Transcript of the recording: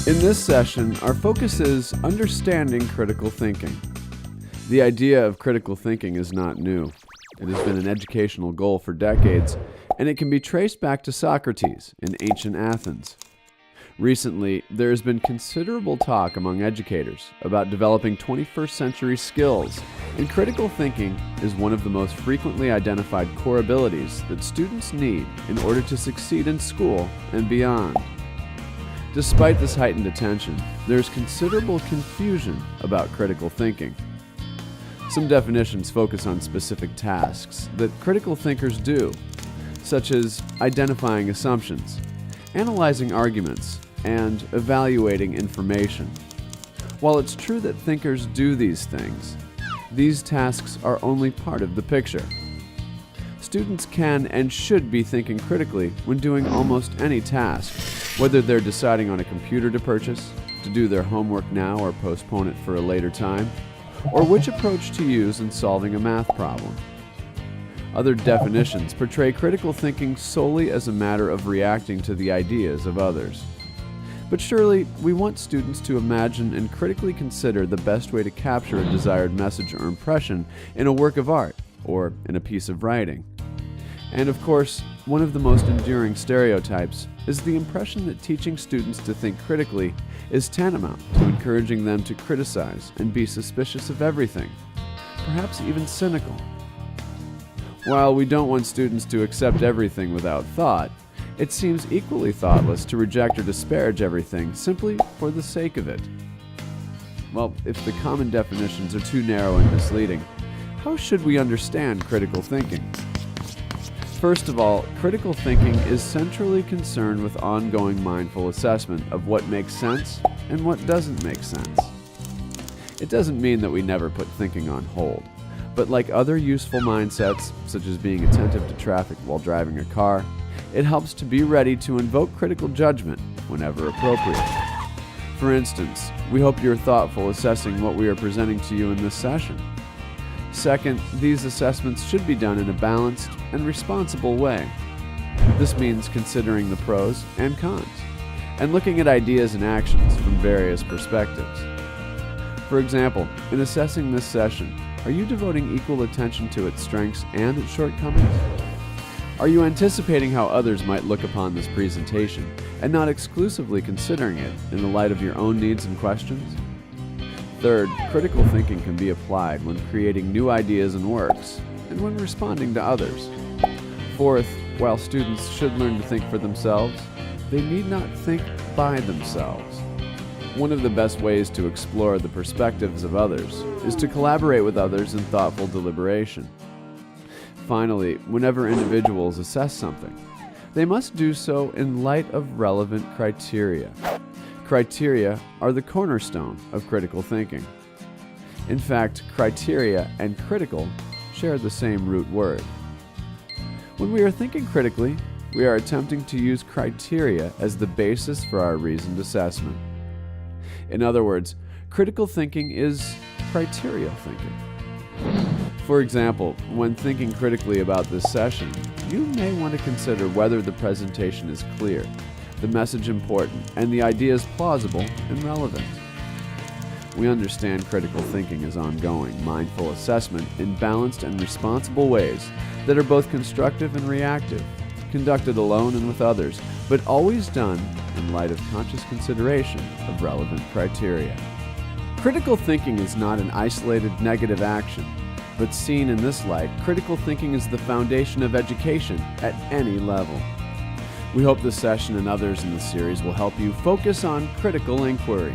In this session, our focus is understanding critical thinking. The idea of critical thinking is not new. It has been an educational goal for decades, and it can be traced back to Socrates in ancient Athens. Recently, there has been considerable talk among educators about developing 21st century skills, and critical thinking is one of the most frequently identified core abilities that students need in order to succeed in school and beyond. Despite this heightened attention, there is considerable confusion about critical thinking. Some definitions focus on specific tasks that critical thinkers do, such as identifying assumptions, analyzing arguments, and evaluating information. While it's true that thinkers do these things, these tasks are only part of the picture. Students can and should be thinking critically when doing almost any task, whether they're deciding on a computer to purchase, to do their homework now or postpone it for a later time, or which approach to use in solving a math problem. Other definitions portray critical thinking solely as a matter of reacting to the ideas of others. But surely, we want students to imagine and critically consider the best way to capture a desired message or impression in a work of art or in a piece of writing. And of course, one of the most enduring stereotypes is the impression that teaching students to think critically is tantamount to encouraging them to criticize and be suspicious of everything, perhaps even cynical. While we don't want students to accept everything without thought, it seems equally thoughtless to reject or disparage everything simply for the sake of it. Well, if the common definitions are too narrow and misleading, how should we understand critical thinking? First of all, critical thinking is centrally concerned with ongoing mindful assessment of what makes sense and what doesn't make sense. It doesn't mean that we never put thinking on hold, but like other useful mindsets, such as being attentive to traffic while driving a car, it helps to be ready to invoke critical judgment whenever appropriate. For instance, we hope you're thoughtful assessing what we are presenting to you in this session. Second, these assessments should be done in a balanced and responsible way. This means considering the pros and cons, and looking at ideas and actions from various perspectives. For example, in assessing this session, are you devoting equal attention to its strengths and its shortcomings? Are you anticipating how others might look upon this presentation and not exclusively considering it in the light of your own needs and questions? Third, critical thinking can be applied when creating new ideas and works, and when responding to others. Fourth, while students should learn to think for themselves, they need not think by themselves. One of the best ways to explore the perspectives of others is to collaborate with others in thoughtful deliberation. Finally, whenever individuals assess something, they must do so in light of relevant criteria. Criteria are the cornerstone of critical thinking. In fact, criteria and critical share the same root word. When we are thinking critically, we are attempting to use criteria as the basis for our reasoned assessment. In other words, critical thinking is criterial thinking. For example, when thinking critically about this session, you may want to consider whether the presentation is clear, the message important, and the ideas plausible and relevant. We understand critical thinking as ongoing, mindful assessment in balanced and responsible ways that are both constructive and reactive, conducted alone and with others, but always done in light of conscious consideration of relevant criteria. Critical thinking is not an isolated negative action, but seen in this light, critical thinking is the foundation of education at any level. We hope this session and others in the series will help you focus on critical inquiry